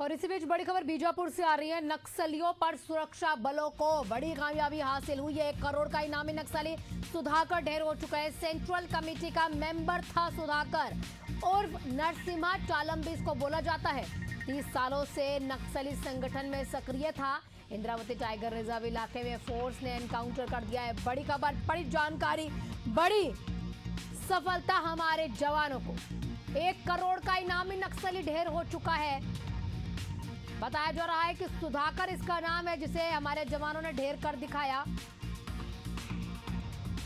और इसी बीच बड़ी खबर बीजापुर से आ रही है। नक्सलियों पर सुरक्षा बलों को बड़ी कामयाबी हासिल हुई है। 1 करोड़ का इनामी नक्सली सुधाकर ढेर हो चुका है। सेंट्रल कमेटी का मेंबर था सुधाकर उर्फ नरसिम्हा टालम भी इसको बोला जाता है। 30 सालों से नक्सली संगठन में सक्रिय था। इंद्रावती टाइगर रिजर्व इलाके में फोर्स ने एनकाउंटर कर दिया है। बड़ी खबर, बड़ी जानकारी, बड़ी सफलता हमारे जवानों को। 1 करोड़ का इनामी नक्सली ढेर हो चुका है। बताया जा रहा है कि सुधाकर इसका नाम है, जिसे हमारे जवानों ने ढेर कर दिखाया।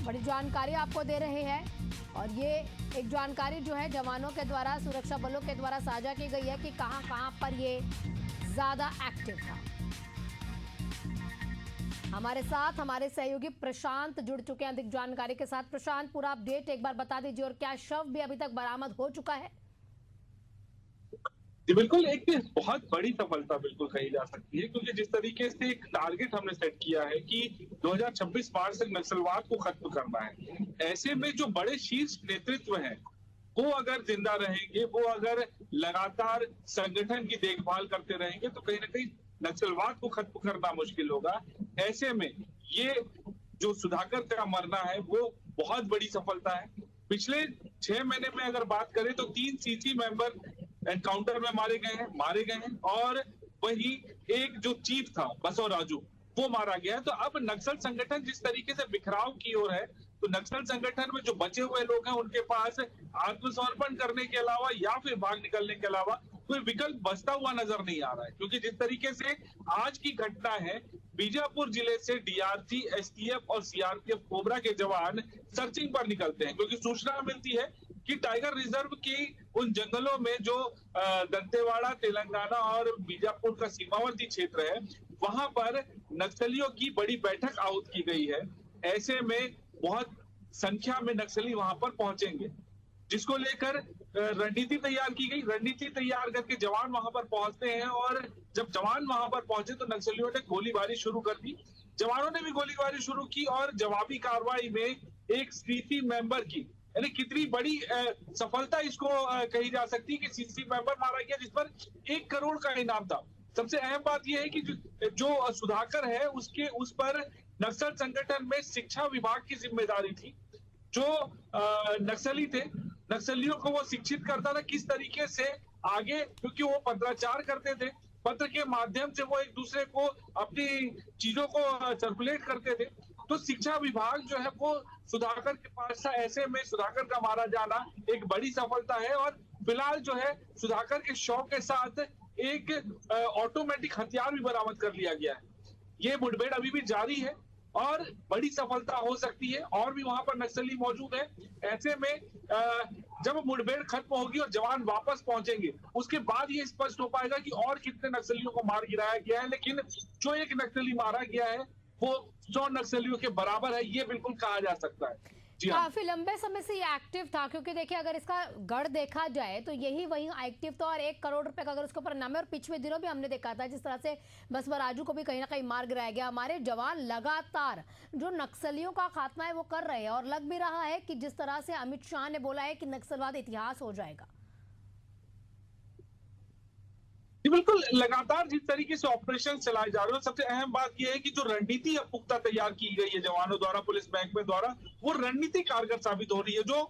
बड़ी जानकारी आपको दे रहे हैं और ये एक जानकारी जो है जवानों के द्वारा, सुरक्षा बलों के द्वारा साझा की गई है कि कहां पर ये ज्यादा एक्टिव था। हमारे साथ हमारे सहयोगी प्रशांत जुड़ चुके हैं अधिक जानकारी के साथ। प्रशांत, पूरा अपडेट एक बार बता दीजिए और क्या शव भी अभी तक बरामद हो चुका है? जी बिल्कुल, एक बहुत बड़ी सफलता बिल्कुल कही जा सकती है, क्योंकि जिस तरीके से एक टारगेट हमने सेट किया है कि 2026 मार्च तक नक्सलवाद को खत्म करना है, ऐसे में जो बड़े शीर्ष नेतृत्व हैं वो अगर जिंदा रहेंगे, वो अगर लगातार संगठन की देखभाल करते रहेंगे तो कहीं ना कहीं नक्सलवाद को खत्म करना मुश्किल होगा। ऐसे में ये जो सुधाकर का मरना है वो बहुत बड़ी सफलता है। पिछले 6 महीने में अगर बात करें तो 3 सीसी मेंबर एनकाउंटर में मारे गए हैं और वही एक जो चीफ था बसव राजू वो मारा गया है। तो अब नक्सल संगठन जिस तरीके से बिखराव की ओर है, तो नक्सल संगठन में जो बचे हुए लोग हैं उनके पास आत्मसमर्पण करने के अलावा या फिर भाग निकलने के अलावा कोई विकल्प बचता हुआ नजर नहीं आ रहा है। क्योंकि जिस तरीके से आज की घटना है, बीजापुर जिले से डीआरजी, एसटीएफ और सीआरपीएफ कोबरा के जवान सर्चिंग पर निकलते हैं, क्योंकि सूचना मिलती है कि टाइगर रिजर्व की उन जंगलों में जो दंतेवाड़ा, तेलंगाना और बीजापुर का सीमावर्ती क्षेत्र है, वहां पर नक्सलियों की बड़ी बैठक आहूत की गई है। ऐसे में बहुत संख्या में नक्सली वहां पर पहुंचेंगे, जिसको लेकर रणनीति तैयार की गई। रणनीति तैयार करके जवान वहां पर पहुंचते हैं और जब जवान वहां पर पहुंचे तो नक्सलियों ने गोलीबारी शुरू कर दी। जवानों ने भी गोलीबारी शुरू की और जवाबी कार्रवाई में एक सीसी मेंबर की, यानी कितनी बड़ी सफलता इसको कही जा सकती है कि सीसी मेंबर मारा गया जिस पर 1 करोड़ का इनाम था। सबसे अहम बात यह है कि जो सुधाकर है उसके उस पर नक्सल संगठन में शिक्षा विभाग की जिम्मेदारी थी। जो नक्सली थे, नक्सलियों को वो शिक्षित करता था किस तरीके से आगे, क्योंकि वो पत्राचार करते थे, पत्र के माध्यम से वो एक दूसरे को अपनी चीजों को सर्कुलेट करते थे। तो शिक्षा विभाग जो है वो सुधाकर के पास था। ऐसे में सुधाकर का मारा जाना एक बड़ी सफलता है और फिलहाल जो है सुधाकर के शव के साथ एक ऑटोमेटिक हथियार भी बरामद कर लिया गया है। ये मुठभेड़ अभी भी जारी है और बड़ी सफलता हो सकती है और भी वहां पर नक्सली मौजूद है। ऐसे में जब मुठभेड़ खत्म होगी और जवान वापस पहुंचेंगे उसके बाद ये स्पष्ट हो पाएगा कि और कितने नक्सलियों को मार गिराया गया है। लेकिन जो एक नक्सली मारा गया है वो 100 नक्सलियों के बराबर है, ये बिल्कुल कहा जा सकता है। काफी लंबे समय से ये एक्टिव था, क्योंकि देखिए अगर इसका गढ़ देखा जाए तो यही वही एक्टिव था और 1 करोड़ रुपए का अगर उसके ऊपर नाम है। और पिछले दिनों भी हमने देखा था जिस तरह से बसव राजू को भी कहीं ना कहीं मार गिराया गया। हमारे जवान लगातार जो नक्सलियों का खात्मा है वो कर रहे हैं और लग भी रहा है कि जिस तरह से अमित शाह ने बोला है कि नक्सलवाद इतिहास हो जाएगा। बिल्कुल, लगातार जिस तरीके से ऑपरेशन चलाए जा रहे हैं, सबसे अहम बात यह है कि जो रणनीति अब पुख्ता तैयार की गई है जवानों द्वारा, पुलिस महकमे द्वारा, वो रणनीति कारगर साबित हो रही है। जो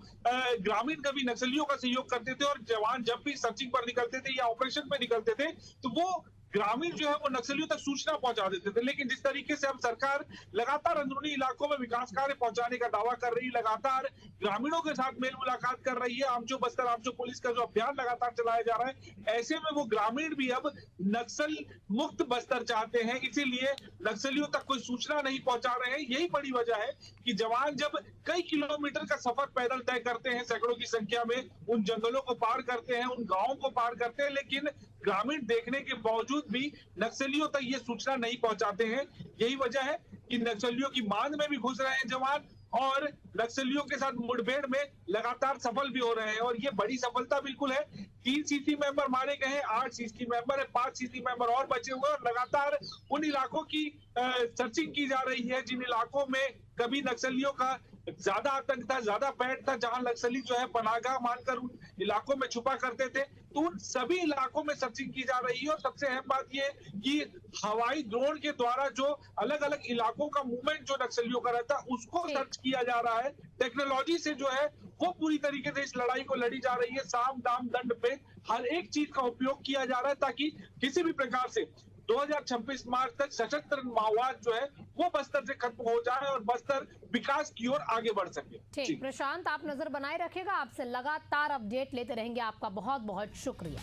ग्रामीण कभी नक्सलियों का सहयोग करते थे और जवान जब भी सर्चिंग पर निकलते थे या ऑपरेशन पे निकलते थे तो वो ग्रामीण जो है वो नक्सलियों तक सूचना पहुंचा देते थे। लेकिन जिस तरीके से अब सरकार लगातार अंदरूनी इलाकों में विकास कार्य पहुंचाने का दावा कर रही है, लगातार ग्रामीणों के साथ मेल मुलाकात कर रही है, आमचो बस्तर, आमचो पुलिस का जो अभियान लगातार चलाया जा रहा है, ऐसे में वो ग्रामीण भी अब नक्सल मुक्त बस्तर चाहते हैं। इसीलिए नक्सलियों तक कोई सूचना नहीं पहुंचा रहे हैं। यही बड़ी वजह है कि जवान जब कई किलोमीटर का सफर पैदल तय करते हैं, सैकड़ों की संख्या में उन जंगलों को पार करते हैं, उन गांवों को पार करते हैं, लेकिन ग्रामीण देखने के बावजूद भी नक्सलियों तक ये सूचना नहीं पहुंचाते हैं। यही वजह है कि नक्सलियों की मांग में भी घुस रहे हैं जवान और नक्सलियों के साथ मुठभेड़ में लगातार सफल भी हो रहे हैं और ये बड़ी सफलता बिल्कुल है। 3 सीसी मेंबर मारे गए हैं, 8 सीसी मेंबर है, 5 सीसी मेंबर और बचे हुए और लगातार उन इलाकों की सर्चिंग की जा रही है जिन इलाकों में कभी नक्सलियों का ज्यादा आतंक था, ज्यादा पैठ था, जहां नक्सली जो है पनाहगाह मानकर उन इलाकों में छुपा करते थे। तो उन सभी इलाकों में सर्चिंग की जा रही है। और सबसे अहम बात यह कि हवाई ड्रोन के द्वारा जो अलग अलग इलाकों का मूवमेंट जो नक्सलियों का रहता है उसको सर्च किया जा रहा है। टेक्नोलॉजी से जो है वो पूरी तरीके से इस लड़ाई को लड़ी जा रही है। साम दाम दंड पे हर एक चीज का उपयोग किया जा रहा है ताकि किसी भी प्रकार से 2026 मार्च तक सशस्त्र माओवाद जो है वो बस्तर से खत्म हो जाए और बस्तर विकास की ओर आगे बढ़ सके। ठीक, प्रशांत आप नजर बनाए रखेगा, आपसे लगातार अपडेट लेते रहेंगे। आपका बहुत बहुत शुक्रिया।